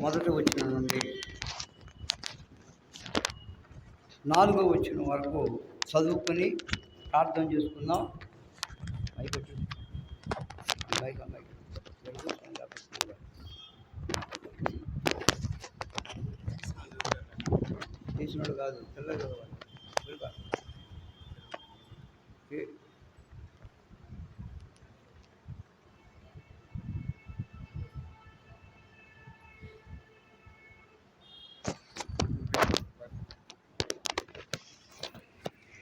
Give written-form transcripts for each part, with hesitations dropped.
మొదటి వచనం నుండి 4వ వచనం వరకు చదువుకొని ప్రార్థన చేసుకుందాం. చేసినాడు కాదు తెల్లగా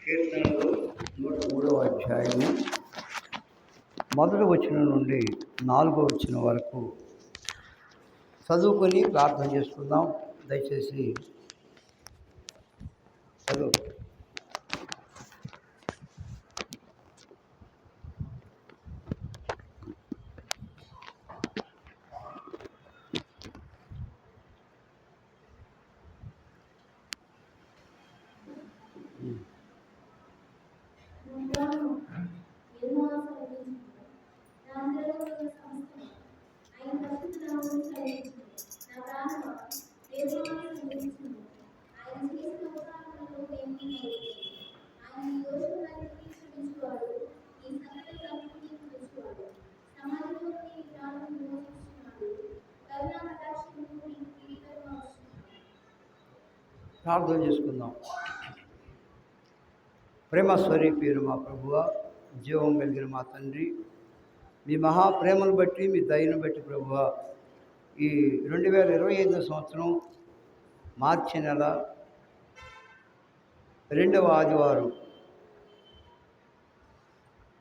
కీర్తనలు 103వ అధ్యాయము మొదటి వచనం నుండి 4వ వచనం వరకు చదువుకొని ప్రార్థన చేసుకుందాం. దయచేసి చదువు. ప్రార్థన చేసుకుందాం. ప్రేమ స్వరూపీయుడు మా ప్రభువ, జీవం కలిగిన మా తండ్రి, మీ మహాప్రేమను బట్టి, మీ దయను బట్టి ప్రభువ, ఈ 2025 సంవత్సరం మార్చి నెల 2వ ఆదివారం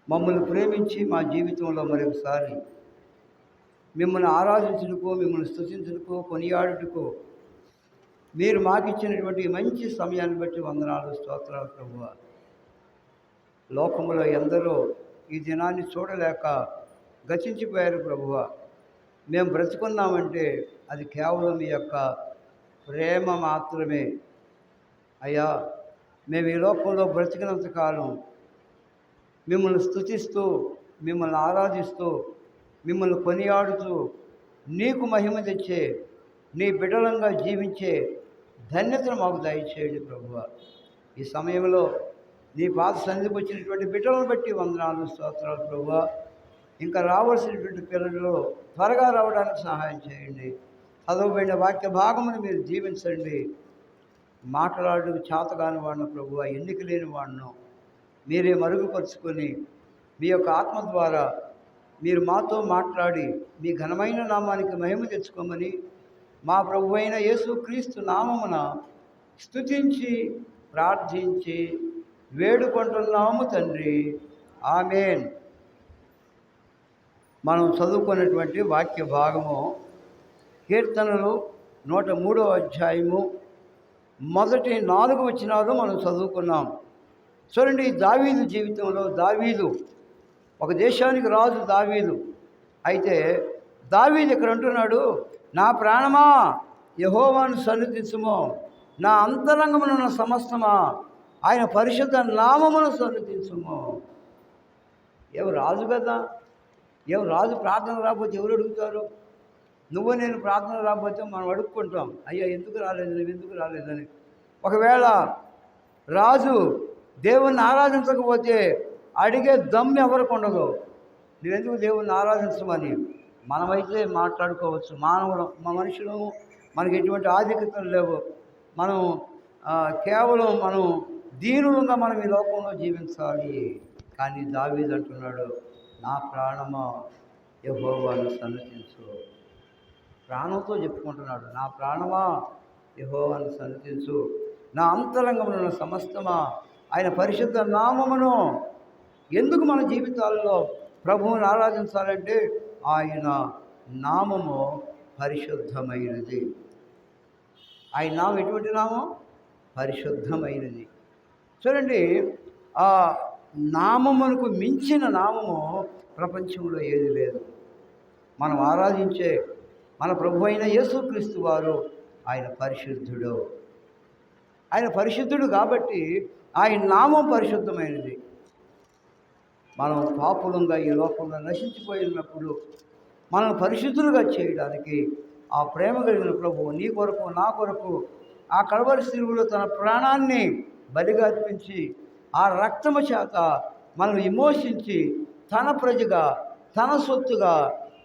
మమ్మల్ని ప్రేమించి మా జీవితంలో మరొకసారి మిమ్మల్ని ఆరాధించుటకో, మిమ్మల్ని స్తుతించుటకో, కొనియాడుటకో మీరు మాకిచ్చినటువంటి మంచి సమయాన్ని బట్టి వందనాలు, స్తోత్రాలు ప్రభువ. లోకంలో ఎందరో ఈ దినాన్ని చూడలేక గతించిపోయారు ప్రభువ. మేము బ్రతుకున్నామంటే అది కేవలం మీ యొక్క ప్రేమ మాత్రమే. అయ్యా, మేము ఈ లోకంలో బ్రతికినంతకాలం మిమ్మల్ని స్తుతిస్తూ, మిమ్మల్ని ఆరాధిస్తూ, మిమ్మల్ని కొనియాడుతూ, నీకు మహిమ తెచ్చే, నీ బిడ్డలంగా జీవించే ధన్యతను మాకు దయచేయండి ప్రభువ. ఈ సమయంలో నీ పాద సన్నిధికి వచ్చినటువంటి బిడ్డలను బట్టి వందనాలు, స్తోత్రాలు ప్రభువ. ఇంకా రావాల్సినటువంటి పిల్లల్లో త్వరగా రావడానికి సహాయం చేయండి. చదవబడిన వాక్య భాగమును మీరు దీవించండి. మాట్లాడు చేతగాని వాడిన ప్రభువ, ఎన్నిక లేని వాడిను మీరే మరుగుపరుచుకొని మీ యొక్క ఆత్మ ద్వారా మీరు మాతో మాట్లాడి మీ ఘనమైన నామానికి మహిమ తెచ్చుకోమని మా ప్రభువైన యేసుక్రీస్తు నామమున స్తుతించి ప్రార్థించి వేడుకుంటున్నాము తండ్రి, ఆమేన్. మనం చదువుకున్నటువంటి వాక్య భాగము కీర్తనలు 103వ అధ్యాయము మొదటి 4 వచనాలు మనం చదువుకున్నాం. చూడండి, దావీదు జీవితంలో దావీదు ఒక దేశానికి రాజు దావీదు. అయితే దావీదు ఇక్కడ అంటున్నాడు, నా ప్రాణమా యెహోవాను సన్నిధించుము, నా అంతరంగమునున్న సమస్తమా ఆయన పరిశుద్ధ నామమును సన్నిధించుము. ఎవరు రాజు కదా, ఎవరు రాజు ప్రార్థన రాకపోతే ఎవరు అడుగుతారు? నువ్వు నేను ప్రార్థన రాకపోతే మనం అడుక్కుంటాం, అయ్యా ఎందుకు రాలేదు, నువ్వు ఎందుకు రాలేదని. ఒకవేళ రాజు దేవుణ్ణి ఆరాధించకపోతే అడిగే దమ్ము ఎవరికి ఉండదు, నువ్వెందుకు దేవుణ్ణి ఆరాధించమని. మనమైతే మాట్లాడుకోవచ్చు, మా మనుషులు మనకి ఎటువంటి ఆధిక్యతలు లేవు, మనం కేవలం మనం దీనులుగా మనం ఈ లోకంలో జీవించాలి. కానీ దావీదు అంటున్నాడు, నా ప్రాణమా యెహోవాను సన్నిధించు. ప్రాణంతో చెప్పుకుంటున్నాడు, నా ప్రాణమా యెహోవాను సన్నిధించు, నా అంతరంగమున సమస్తమా ఆయన పరిశుద్ధ నామమును. ఎందుకు మన జీవితాల్లో ప్రభువుని ఆరాధించాలంటే ఆయన నామము పరిశుద్ధమైనది. ఆయన నామం ఎటువంటి నామం? పరిశుద్ధమైనది. చూడండి, ఆ నామమునకు మించిన నామము ప్రపంచంలో ఏది లేదు. మనం ఆరాధించే మన ప్రభు అయిన యేసుక్రీస్తు వారు ఆయన పరిశుద్ధుడు. ఆయన పరిశుద్ధుడు కాబట్టి ఆయన నామం పరిశుద్ధమైనది. మనం పాపులంగా ఈ లోకంలో నశించిపోయినప్పుడు మనం పరిశుద్ధులుగా చేయడానికి ఆ ప్రేమ కలిగిన ప్రభువు నీ కొరకు నా కొరకు ఆ కల్వరి శిలువలో తన ప్రాణాన్ని బలిగా అర్పించి ఆ రక్తము చేత మనం విమోచించి తన ప్రజగా తన సొత్తుగా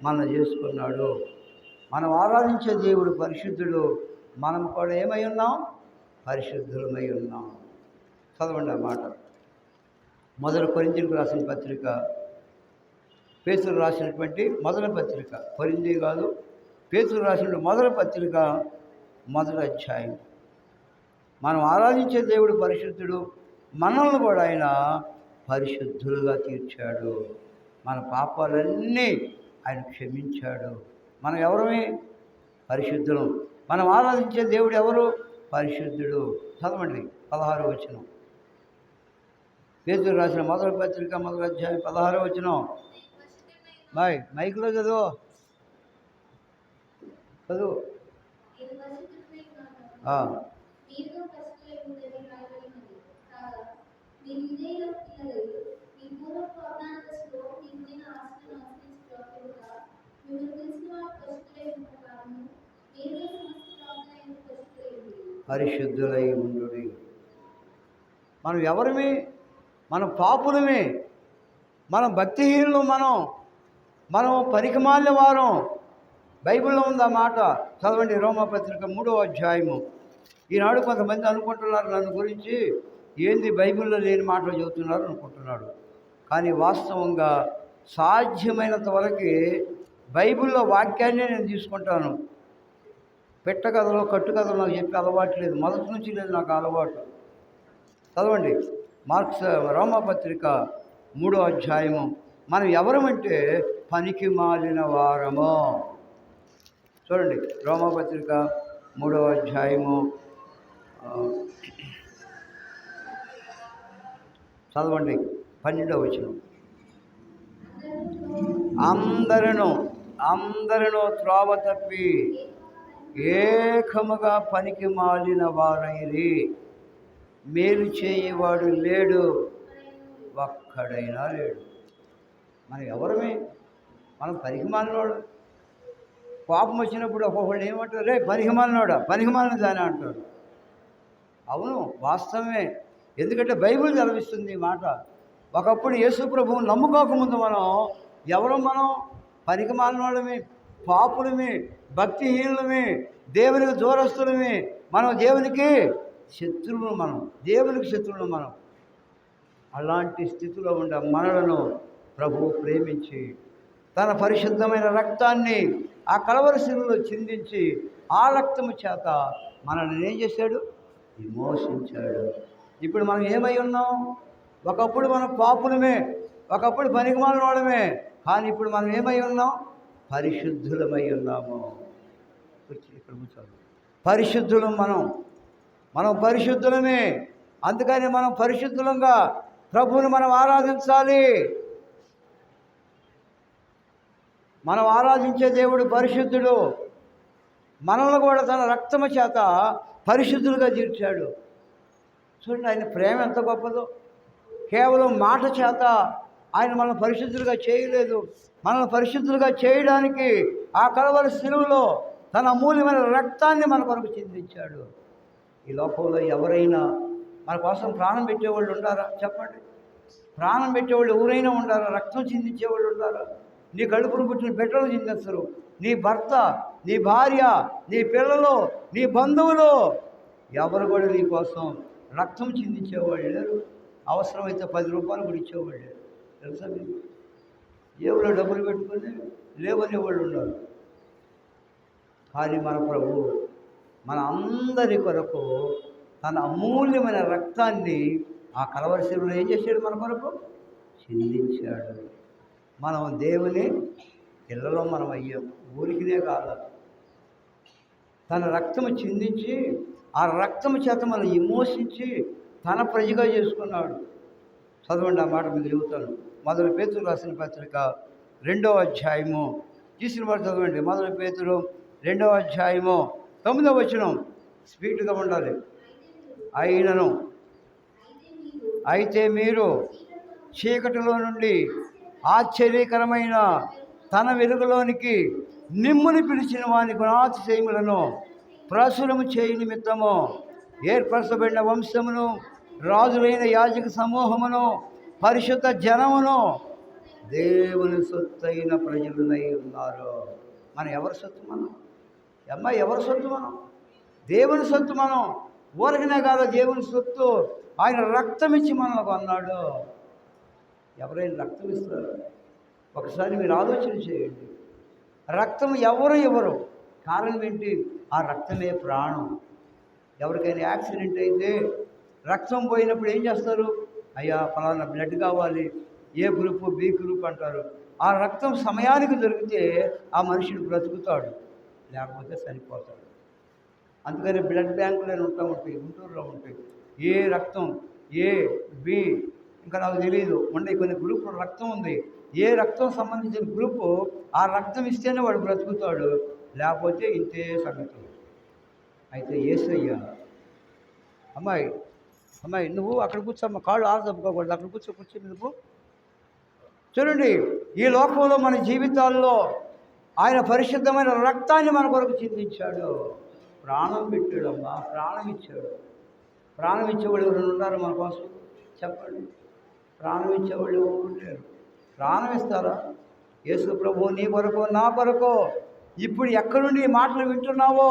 మనం చేసుకున్నాడు. మనం ఆరాధించే దేవుడు పరిశుద్ధుడు, మనం కూడా ఏమై ఉన్నాం? పరిశుద్ధులమై ఉన్నాం. చదవండి ఆ మాట. మొదటి కొరింథీయులకు రాసిన పత్రిక, పేతురు రాసినటువంటి మొదటి పత్రిక, కొరింథీ కాదు, పేతురు రాసిన మొదటి పత్రిక, మొదటి అధ్యాయం. మనం ఆరాధించే దేవుడు పరిశుద్ధుడు, మనల్ని కూడా ఆయన పరిశుద్ధులుగా తీర్చాడు. మన పాపాలన్నీ ఆయన క్షమించాడు. మనం ఎవరమే? పరిశుద్ధులం. మనం ఆరాధించే దేవుడు ఎవరు? పరిశుద్ధుడు. చదవండి 16వ వచనం. పేతురు రాసిన మొదటి పత్రిక మొదటి అధ్యాయం 16వ వచనం. మైక్లో చదువు. పరిశుద్ధులై ఉండు. మనం ఎవరిమి? మనం పాపులమే, మనం భక్తిహీనులు, మనం పనికిమాలిన వారం. బైబిల్లో ఉంది ఆ మాట. చదవండి రోమాపత్రిక 3వ అధ్యాయము. ఈనాడు కొంతమంది అనుకుంటున్నారు నన్ను గురించి, ఏంది బైబిల్లో లేని మాటలు చెబుతున్నారు అనుకుంటున్నాడు. కానీ వాస్తవంగా సాధ్యమైనంత వరకు బైబిల్లో వాక్యాన్నే నేను తీసుకుంటాను. పెట్టకథలో కట్టుకథలు నాకు చెప్పే అలవాటు లేదు, మొదటి నుంచి లేదు నాకు అలవాటు. చదవండి రోమాపత్రిక 3వ అధ్యాయము. మనం ఎవరమంటే పనికి మాలిన వారము. చూడండి రోమాపత్రిక 3వ అధ్యాయము చదవండి 12వ వచనం. అందరూ త్రోవ తప్పి ఏకముగా పనికి మాలిన వారైరి, మేలు చేయవాడు లేడు, ఒక్కడైనా లేడు. మనం ఎవరమే? మనం పనికి మాలినవాడు. కోపం వచ్చినప్పుడు ఒక్కొక్కళ్ళు ఏమంటారు? రే పనికి మాలినవాడా, పనికి మాలిన దాని అంటారు. అవును, వాస్తవమే. ఎందుకంటే బైబిల్ చదివిస్తుంది ఈ మాట. ఒకప్పుడు యేసు ప్రభువుని నమ్ముకోకముందు మనం పనికి మాలినవాళ్ళమే, పాపులమే, భక్తిహీనులమే, దేవునికి దూరస్తులమే. మనం దేవునికి శత్రువులు, దేవునికి శత్రువులు మనం. అలాంటి స్థితిలో ఉండే మనలను ప్రభువు ప్రేమించి తన పరిశుద్ధమైన రక్తాన్ని ఆ కల్వరి శిలువలో చిందించి ఆ రక్తము చేత మనల్ని ఏం చేశాడు? విమోచించాడు. ఇప్పుడు మనం ఏమై ఉన్నాం? ఒకప్పుడు మనం పాపులమే, ఒకప్పుడు పనికిమాలిన వాళ్ళమే, కానీ ఇప్పుడు మనం ఏమై ఉన్నాం? పరిశుద్ధులమై ఉన్నాము. ఇక్కడ కూర్చోండి. పరిశుద్ధులం మనం పరిశుద్ధులమే. అందుకని మనం పరిశుద్ధులంగా ప్రభువుని మనం ఆరాధించాలి. మనం ఆరాధించే దేవుడు పరిశుద్ధుడు. మనల్ని కూడా తన రక్తము చేత పరిశుద్ధులుగా తీర్చాడు. చూడండి, ఆయన ప్రేమ ఎంత గొప్పదో. కేవలం మాట చేత ఆయన మనల్ని పరిశుద్ధులుగా చేయలేదు. మనల్ని పరిశుద్ధులుగా చేయడానికి ఆ కలవరి శిలువలో తన అమూల్యమైన రక్తాన్ని మన కొరకు చిందించాడు. ఈ లోకంలో ఎవరైనా మన కోసం ప్రాణం పెట్టేవాళ్ళు ఉండారా? చెప్పండి. ప్రాణం పెట్టేవాళ్ళు ఎవరైనా ఉండారా? రక్తం చిందించేవాళ్ళు ఉండారా? నీ కడుపును పుట్టిన బిడ్డలు చిందిస్తారు. నీ భర్త, నీ భార్య, నీ పిల్లలు, నీ బంధువులు ఎవరు కూడా నీ కోసం రక్తం చిందించేవాళ్ళు లేరు. అవసరమైతే 10 రూపాయలు కూడా ఇచ్చేవాళ్ళు లేరు. తెలుసా మీకు? జేబులో డబ్బులు పెట్టుకొని లేవనేవాళ్ళు ఉన్నారు. కానీ మన ప్రభు మన అందరి కొరకు తన అమూల్యమైన రక్తాన్ని ఆ కలవరి శిలువలో ఏం చేశాడు? మన కొరకు చిందించాడు. మనం దేవుని పిల్లలో మనం అయ్యాం. ఊరికినే కాదు, తన రక్తము చిందించి ఆ రక్తము చేత మనం విమోచించి తన ప్రజగా చేసుకున్నాడు. చదవండి, ఆ మాట మీకు చెబుతాను. మొదటి పేతురు రాసిన పత్రిక 2వ అధ్యాయము తీసిన వారు చదవండి. మొదటి పేతురు 2వ అధ్యాయము 9వ వచనం. స్పీడ్గా ఉండాలి. అయితే మీరు చీకటిలో నుండి ఆశ్చర్యకరమైన తన వెలుగులోనికి నిమ్ముని పిలిచిన వాని గుణాతిశయములను ప్రచురము చేయ నిమిత్తము ఏర్పరచబడిన వంశమును, రాజులైన యాజక సమూహమును, పరిశుద్ధ జనమును, దేవుని సొత్తైన ప్రజలనై ఉన్నారు. మనం ఎవరి సొత్తు? మనం ఎవరి సొత్తు? మనం దేవుని సొత్తు. మనం ఊరకనే కాదు, దేవుని సొత్తు. ఆయన రక్తం ఇచ్చి మనల్ని కొన్నాడు. ఎవరైనా రక్తం ఇస్తారు? ఒకసారి మీరు ఆలోచన చేయండి. రక్తం ఎవరు కారణం ఏంటి? ఆ రక్తమే ప్రాణం. ఎవరికైనా యాక్సిడెంట్ అయితే రక్తం పోయినప్పుడు ఏం చేస్తారు? అయ్యా ఫలానా బ్లడ్ కావాలి, ఏ గ్రూపు, బి గ్రూప్ అంటారు. ఆ రక్తం సమయానికి దొరికితే ఆ మనుషుడు బ్రతుకుతాడు, లేకపోతే చనిపోతాడు. అందుకని బ్లడ్ బ్యాంకులు ఉంటా ఉంటాయి, గుంటూరులో ఉంటాయి. ఏ రక్తం, ఏ బి, ఇంకా నాకు తెలియదు, ఉండే కొన్ని గ్రూపులు రక్తం ఉంది. ఏ రక్తం సంబంధించిన గ్రూపు ఆ రక్తం ఇస్తేనే వాడు బ్రతుకుతాడు, లేకపోతే ఇంతే సంగతులు. అయితే యేసయ్య, అమ్మాయి నువ్వు అక్కడ కూర్చోమ్మ, కాళ్ళు ఆరదప్పుకోకూడదు, అక్కడ కూర్చో నువ్వు. చూడండి, ఈ లోకంలో మన జీవితాల్లో ఆయన పరిశుద్ధమైన రక్తాన్ని మన కొరకు చిందించాడు. ప్రాణం పెట్టాడమ్మా, ప్రాణం ఇచ్చాడు. ప్రాణం ఇచ్చేవాళ్ళు ఎవరు ఉన్నారు మన కోసం? చెప్పండి. ప్రాణం ఇచ్చేవాళ్ళు ఎవరు లేరు. ప్రాణం ఇస్తారా? యేసు ప్రభు నీ కొరకు, నా కొరకు ఇప్పుడు ఎక్కడుండి ఈ మాటలు వింటున్నావో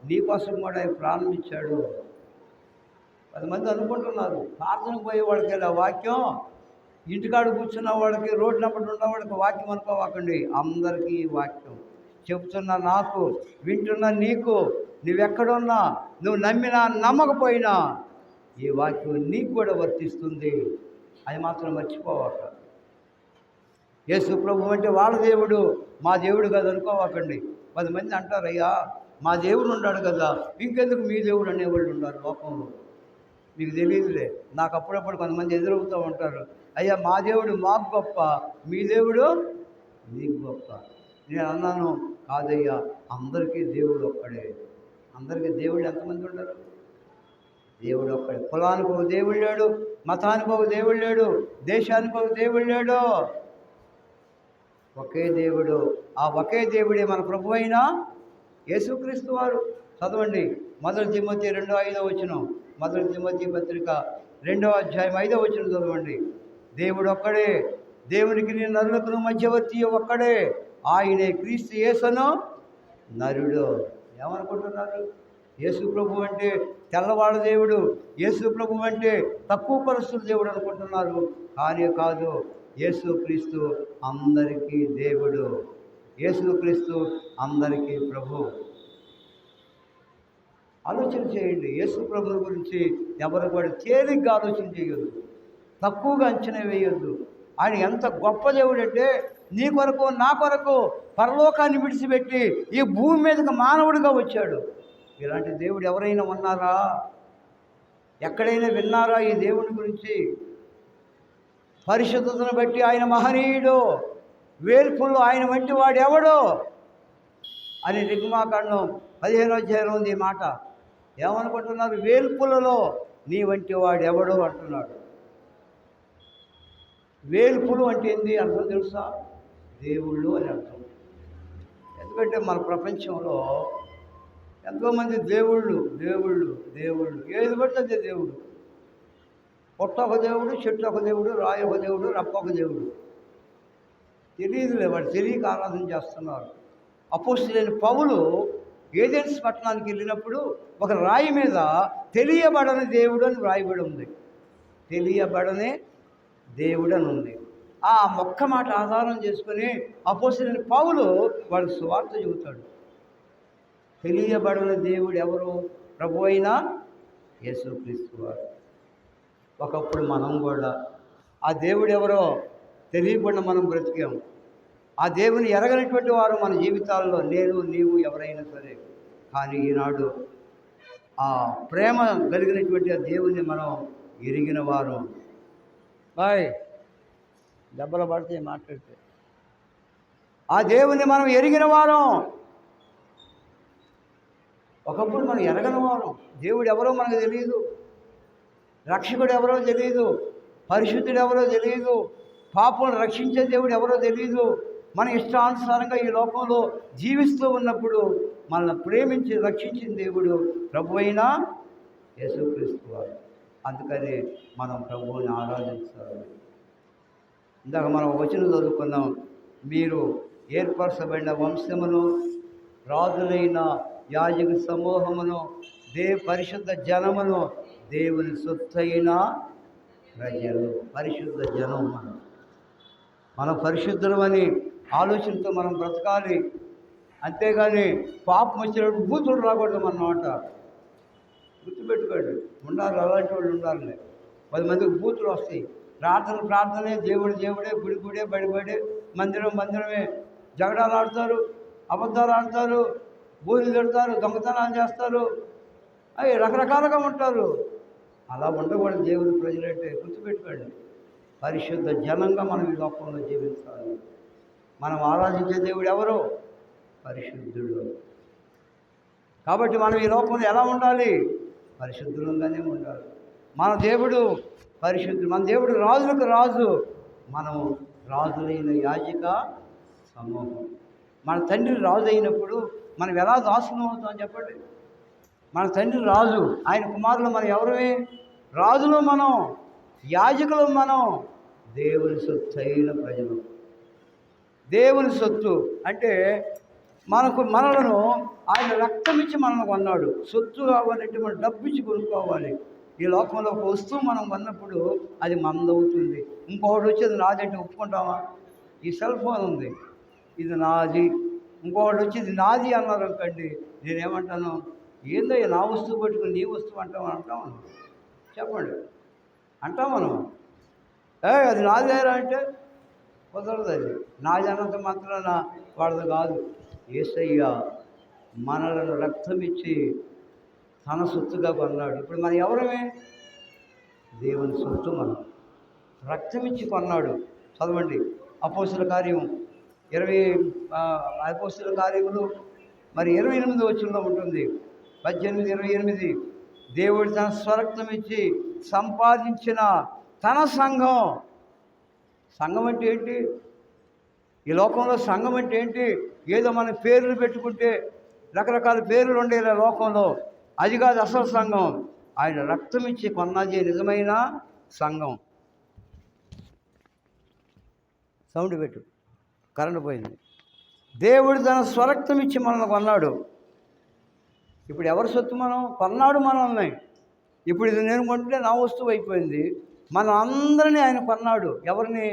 నీ కోసం కూడా ఆయన ప్రాణం ఇచ్చాడు. 10 మంది అనుకుంటున్నారు ప్రార్థనకు పోయే వాళ్ళకి ఆ వాక్యం, ఇంటికాడ కూర్చున్న వాళ్ళకి, రోడ్డు నెంబర్ ఉన్న వాళ్ళకి వాక్యం అనుకోవాకండి. అందరికీ వాక్యం చెబుతున్నా నాకు, వింటున్నా నీకు, నువ్వెక్కడున్నా, నువ్వు నమ్మినా నమ్మకపోయినా ఈ వాక్యం నీకు కూడా వర్తిస్తుంది. అది మాత్రం మర్చిపోవాక. యేసు ప్రభు అంటే వాళ్ళ దేవుడు, మా దేవుడు కాదు అనుకోవాకండి. 10 మంది అంటారు, అయ్యా మా దేవుడు ఉన్నాడు కదా, ఇంకెందుకు మీ దేవుడు అనేవాళ్ళు ఉన్నారు లోకంలో. మీకు తెలియదులే. నాకు అప్పుడప్పుడు కొంతమంది ఎదురవుతూ ఉంటారు, అయ్యా మా దేవుడు మాకు గొప్ప, మీ దేవుడు నీకు గొప్ప. నేను అన్నాను, కాదయ్యా, అందరికీ దేవుడు ఒక్కడే. అందరికీ దేవుడు ఎంతమంది ఉంటారు? దేవుడు ఒక్కడే. కులానికి ఒక దేవుడు లేడు, మతానికి ఒక దేవుడు లేడు, దేశానికి ఒక దేవుడు లేడు. ఒకే దేవుడు. ఆ ఒకే దేవుడే మన ప్రభు అయిన యేసుక్రీస్తు వారు. చదవండి, మొదటి తిమోతి 2:5 వచనం. మొదటి తిమోతి పత్రిక 2వ అధ్యాయం 5వ వచనం చదవండి. దేవుడు ఒక్కడే, దేవునికి నీ నరులకు మధ్యవర్తి ఒక్కడే, ఆయనే క్రీస్తు యేసును నరుడు. ఏమనుకుంటున్నారు? యేసు ప్రభు అంటే తెల్లవాళ్ళ దేవుడు, యేసు ప్రభు అంటే తక్కువ పరిస్థితుల దేవుడు అనుకుంటున్నారు. కానీ కాదు, యేసుక్రీస్తు అందరికీ దేవుడు, యేసుక్రీస్తు అందరికీ ప్రభు. ఆలోచన చేయండి. యేసు ప్రభుల గురించి ఎవరు కూడా తేలిగ్గా ఆలోచన చేయొద్దు, తక్కువగా అంచనా వేయొద్దు. ఆయన ఎంత గొప్ప దేవుడు అంటే నీ కొరకు, నా కొరకు పరలోకాన్ని విడిచిపెట్టి ఈ భూమి మీదకి మానవుడిగా వచ్చాడు. ఇలాంటి దేవుడు ఎవరైనా ఉన్నారా? ఎక్కడైనా విన్నారా ఈ దేవుడి గురించి? పరిశుద్ధతను బట్టి ఆయన మహనీయుడు. వేల్పుల్లో ఆయన వంటి వాడు ఎవడో అని నిర్గమాకాండం 15వ అధ్యాయంలో ఉంది ఈ మాట. ఏమనుకుంటున్నారు? వేల్పులలో నీ వంటి వాడు ఎవడో అంటున్నాడు. వేల్పులు అంటే ఏంది అర్థం తెలుసా? దేవుళ్ళు అని అర్థం. ఎందుకంటే మన ప్రపంచంలో ఎంతోమంది దేవుళ్ళు దేవుళ్ళు దేవుళ్ళు ఏది పడితే దేవుడు. పొట్ట ఒక దేవుడు, చెట్టు ఒక దేవుడు, రాయి ఒక దేవుడు, రప్ప ఒక దేవుడు. తెలియదులే, వాడు తెలియక ఆరాధన చేస్తున్నారు. అపోస్తలుడైన పౌలు ఏథెన్స్ పట్టణానికి వెళ్ళినప్పుడు ఒక రాయి మీద తెలియబడని దేవుడు అని వ్రాయబడి ఉంది. తెలియబడని దేవుడు అని ఉంది. ఆ మొక్క మాట ఆధారం చేసుకుని అపోస్తలుడైన పౌలు వాడికి సువార్త చెబుతాడు. తెలియబడని దేవుడు ఎవరు? ప్రభు అయిన యేసుక్రీస్తు వారు. ఒకప్పుడు మనం కూడా ఆ దేవుడు ఎవరో తెలియకుండా మనం బ్రతికాం. ఆ దేవుని ఎరగనటువంటి వారు మన జీవితాల్లో నేను నీవు ఎవరైనా సరే. కానీ ఈనాడు ఆ ప్రేమ కలిగినటువంటి ఆ దేవుని మనం ఎరిగిన వారు. బాయ్ దెబ్బలు పడితే మాట్లాడితే ఆ దేవుని మనం ఎరిగిన వారం. ఒకప్పుడు మనం ఎరగని వారం. దేవుడు ఎవరో మనకు తెలియదు, రక్షకుడు ఎవరో తెలియదు, పరిశుద్ధుడు ఎవరో తెలియదు, పాపను రక్షించే దేవుడు ఎవరో తెలియదు. మన ఇష్టానుసారంగా ఈ లోకంలో జీవిస్తూ ఉన్నప్పుడు మనల్ని ప్రేమించి రక్షించిన దేవుడు ప్రభు అయిన యేసుక్రీస్తు వారు. అందుకని మనం ప్రభువుని ఆరాధించాలి. ఇందాక మనం వచనం చదువుకున్నాం. మీరు ఏర్పరచబడిన వంశమును, రాజులైన యాజక సమూహమును, పరిశుద్ధ జనమును, దేవుని సొత్తైన ప్రజలు. పరిశుద్ధ జనం మనం పరిశుద్ధులమని ఆలోచనతో మనం బ్రతకాలి. అంతేగాని పాపం వచ్చినప్పుడు బూతులు రాకూడదు అన్నమాట. గుర్తుపెట్టుకోండి, ఉండాలి, అలాంటి వాళ్ళు ఉండాలి. 10 మందికి బూతులు వస్తాయి. ప్రార్థనే, దేవుడు దేవుడే, గుడి గుడే, బడి బడే, మందిరం మందిరమే. జగడాలు ఆడతారు, అబద్ధాలు ఆడతారు, బూతులు తిడతారు, దొంగతనాలు చేస్తారు, అవి రకరకాలుగా ఉంటారు. అలా ఉండకూడదు దేవుని ప్రజలంటే. గుర్తుపెట్టుకోండి, పరిశుద్ధ జనంగా మనం ఈ లోకంలో జీవించాలి. మనం ఆరాధించే దేవుడు ఎవరు? పరిశుద్ధుడు. కాబట్టి మనం ఈ లోకంలో ఎలా ఉండాలి? పరిశుద్ధులంగానే ఉండాలి. మన దేవుడు పరిశుద్ధుడు. మన దేవుడు రాజులకు రాజు, మనం రాజులైన యాజక సమూహం. మన తండ్రి రాజు అయినప్పుడు మనం ఎలా దాసులం అవుతాం చెప్పండి? మన తండ్రి రాజు, ఆయన కుమారులు మనం ఎవరమే? రాజులు మనం, యాజకులు మనం, దేవుని సొత్తు అయిన ప్రజలు. దేవుని సొత్తు అంటే మనలను ఆయన రక్తం ఇచ్చి మనల్ని కొన్నాడు. సొత్తు కావాలంటే మనం డబ్బు ఇచ్చి కొనుక్కోవాలి. ఈ లోకంలో ఒక వస్తువు మనం కొన్నప్పుడు అది మనదవుతుంది. ఇంకొకటి వచ్చి అది నాది అంటే ఒప్పుకుంటామా? ఈ సెల్ ఫోన్ ఉంది, ఇది నాది. ఇంకొకటి వచ్చి ఇది నాది అన్నారు అనుకోండి, నేనేమంటాను? ఏందో నా వస్తువు పట్టుకుని నీ వస్తువు అంటాం చెప్పండి, అంటాం మనం. అది నాదేరా అంటే కుదరదు. అది నాది అన్నంత మాత్రాన వాడదు కాదు. యేసయ్య మనలను రక్తం ఇచ్చి తన సొత్తుగా కొన్నాడు. ఇప్పుడు మనం ఎవరమే? దేవుని సొత్తు. మనం రక్తం ఇచ్చి కొన్నాడు. చదవండి అపోస్తలుల కార్యం 28వ వచనంలో ఉంటుంది. 18:28. దేవుడు తన స్వరక్తం ఇచ్చి సంపాదించిన తన సంఘం. సంఘం అంటే ఏంటి? ఈ లోకంలో సంఘం అంటే ఏంటి? ఏదో మన పేర్లు పెట్టుకుంటే రకరకాల పేర్లు ఉండే లోకంలో, అది కాదు అసలు సంఘం. ఆయన రక్తం ఇచ్చి కొన్నది నిజమైన సంఘం. సౌండ్ పెట్టు, కరెంటు పోయింది. దేవుడు తన స్వరక్తం ఇచ్చి మనల్ని కొన్నాడు. ఇప్పుడు ఎవరి సొత్తు? మనం కొన్నాడు మనల్ని. ఇప్పుడు ఇది నేను కొంటే నా వస్తువు అయిపోయింది. మనం అందరినీ ఆయన కొన్నాడు. ఎవరిని?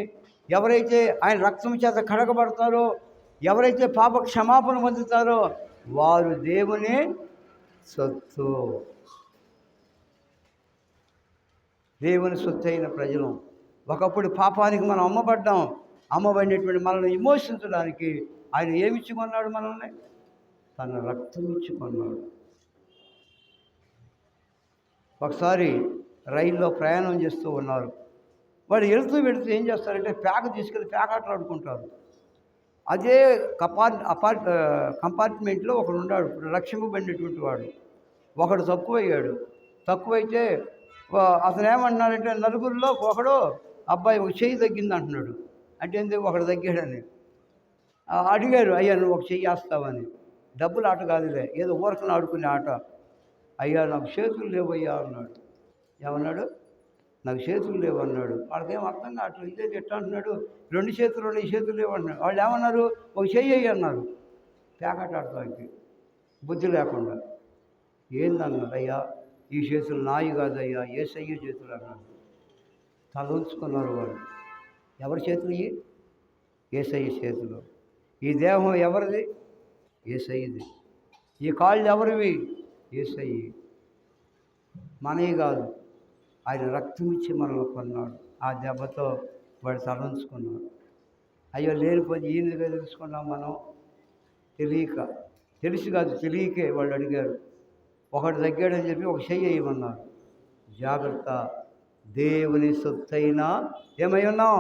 ఎవరైతే ఆయన రక్తం చేత కడగబడతారో, ఎవరైతే పాప క్షమాపణ పొందుతారో వారు దేవుని సొత్తు. దేవుని సొత్తు అయిన ప్రజలు. ఒకప్పుడు పాపానికి మనం అమ్మబడ్డాం. అమ్మబడినటువంటి మనల్ని విమోచించడానికి ఆయన ఏమిచ్చి కొన్నాడు? మనల్ని తన రక్తం ఇచ్చి కొన్నాడు. ఒకసారి రైల్లో ప్రయాణం చేస్తూ ఉన్నారు. వాడు వెళుతూ ఏం చేస్తారంటే ప్యాక తీసుకెళ్ళి ప్యాకాటలు ఆడుకుంటారు. అదే కంపార్ట్మెంట్లో ఒకడు ఉన్నాడు, రక్షింపబడినటువంటి వాడు. ఒకడు తక్కువయ్యాడు. తక్కువైతే అతను ఏమంటున్నాడంటే, నలుగురిలో ఒకడు అబ్బాయి ఒక చెయ్యి తగ్గింది అంటున్నాడు. అంటే ఎందుకు ఒకడు తగ్గాడని అడిగారు, అయ్యా నువ్వు ఒక చెయ్యి వేస్తావని. డబ్బులు ఆట కాదులే, ఏదో ఊరకను ఆడుకునే ఆట. అయ్యా నాకు చేతులు లేవయ్యా అన్నాడు. ఏమన్నాడు? నాకు చేతులు లేవు అన్నాడు. వాళ్ళకేం అర్థం కావట్లేదు, ఇదే ఎట్లా అంటున్నాడు, 2 చేతులు ఉన్నాయి, ఈ చేతులు లేవు అంటున్నాడు. వాళ్ళు ఏమన్నారు, ఒక చెయ్యి అయ్యి అన్నారు. పేకాట ఆడటానికి బుద్ధి లేకుండా. ఏందన్నారు, అయ్యా ఈ చేతులు నాయి కాదయ్యా, యేసయ్య చేతులు అన్నారు. తల ఉంచుకున్నారు వాళ్ళు. ఎవరి చేతులు? యేసయ్య చేతులు. ఈ దేహం ఎవరిది? యేసయ్యది. ఈ కాళ్ళు ఎవరివి? యేసయ్యి. మనవి కాదు, ఆయన రక్తం ఇచ్చి మనల్ని కొన్నాడు. ఆ దెబ్బతో వాడు తలంచుకున్నాడు. అయ్యో లేనిపోయి ఈయనగా తెలుసుకున్నాం మనం, తెలియక. తెలిసి కాదు, తెలియకే వాళ్ళు అడిగారు. ఒకటి తగ్గాడని చెప్పి ఒక చెయ్యి వేయమన్నారు. జాగ్రత్త, దేవుని సొత్తైన ఏమై ఉన్నాం?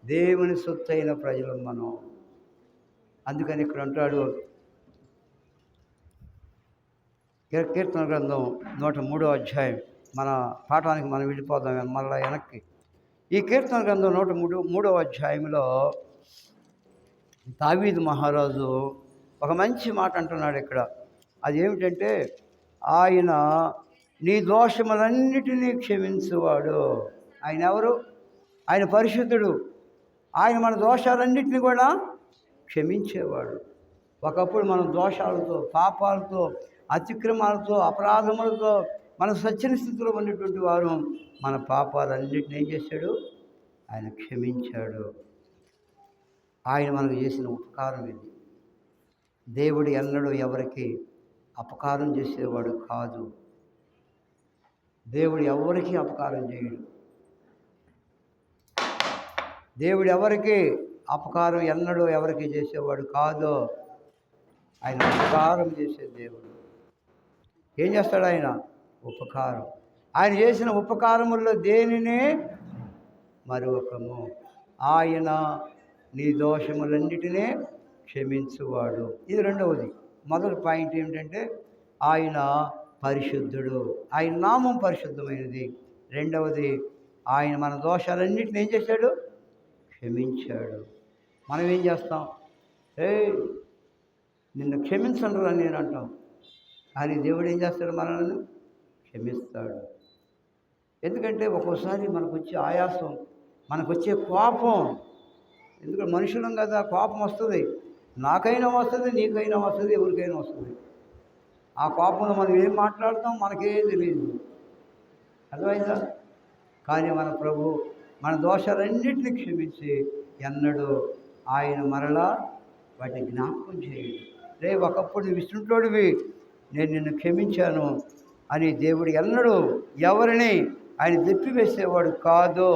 దేవుని సొత్తైన ప్రజలు మనం. అందుకని ఇక్కడ అంటాడు, కీర్తన గ్రంథం 103వ అధ్యాయం. మన పాఠానికి మనం వెళ్ళిపోదాం మళ్ళీ వెనక్కి. ఈ కీర్తన గ్రంథం 103వ అధ్యాయంలో దావీదు మహారాజు ఒక మంచి మాట అంటున్నాడు ఇక్కడ. అదేమిటంటే, ఆయన నీ దోషములన్నిటినీ క్షమించువాడు. ఆయన ఎవరు? ఆయన పరిశుద్ధుడు. ఆయన మన దోషాలన్నింటినీ కూడా క్షమించేవాడు. ఒకప్పుడు మనం దోషాలతో, పాపాలతో, అతిక్రమాలతో, అపరాధములతో మన సత్యన స్థితిలో ఉన్నటువంటి వారు మన పాపాలన్నింటినీ ఏం చేశాడు? ఆయన క్షమించాడు. ఆయన మనకు చేసిన ఉపకారం ఇది. దేవుడు ఎన్నడూ ఎవరికి అపకారం చేసేవాడు కాదు. దేవుడు ఎవరికి అపకారం చేయడు. దేవుడు ఎవరికి అపకారం ఎన్నడూ ఎవరికి చేసేవాడు కాదు. ఆయన ఉపకారం చేసే దేవుడు. ఏం చేస్తాడు ఆయన? ఉపకారం. ఆయన చేసిన ఉపకారముల్లో దేనిని మరొకము. ఆయన నీ దోషములన్నిటినీ క్షమించువాడు. ఇది రెండవది. మొదటి పాయింట్ ఏమిటంటే, ఆయన పరిశుద్ధుడు, ఆయన నామం పరిశుద్ధమైనది. రెండవది, ఆయన మన దోషాలన్నింటినీ ఏం చేశాడు? క్షమించాడు. మనం ఏం చేస్తాం? నిన్ను క్షమించండి అని నేను అంటాం. కానీ దేవుడు ఏం చేస్తాడు? మనల్ని క్షమిస్తాడు. ఎందుకంటే ఒక్కోసారి మనకు వచ్చే ఆయాసం, మనకు వచ్చే కోపం, ఎందుకంటే మనుషులం కదా, కోపం వస్తుంది. నాకైనా వస్తుంది, నీకైనా వస్తుంది, ఎవరికైనా వస్తుంది. ఆ కోపంలో మనం ఏం మాట్లాడతాం మనకేం తెలియదు. అర్థమైందా? కానీ మన ప్రభు మన దోషాలన్నింటినీ క్షమించి ఎన్నడూ ఆయన మరలా వాటిని జ్ఞాపకం చేయడు. ఒకప్పుడు నువ్వు ఇస్తుంటోడివి, నేను నిన్ను క్షమించాను అని దేవుడు ఎన్నడూ ఎవరిని ఆయన తెప్పివేసేవాడు కాదు.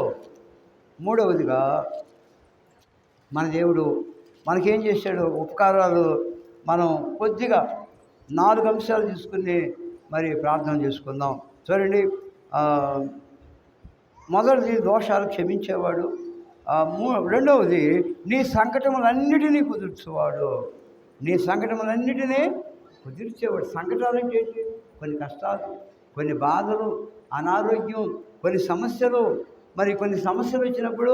మూడవదిగా, మన దేవుడు మనకేం చేశాడు? ఉపకారాలు మనం కొద్దిగా 4 అంశాలు తీసుకుని మరి ప్రార్థన చేసుకుందాం. చూడండి, మొదటిది దోషాలు క్షమించేవాడు. రెండవది, నీ సంకటములన్నిటినీ కుదుర్చేవాడు. నీ సంకటములన్నిటినీ కుదిర్చేవాడు. సంకటాలు అంటే ఏంటి? కొన్ని కష్టాలు, కొన్ని బాధలు, అనారోగ్యం, కొన్ని సమస్యలు. మరి కొన్ని సమస్యలు వచ్చినప్పుడు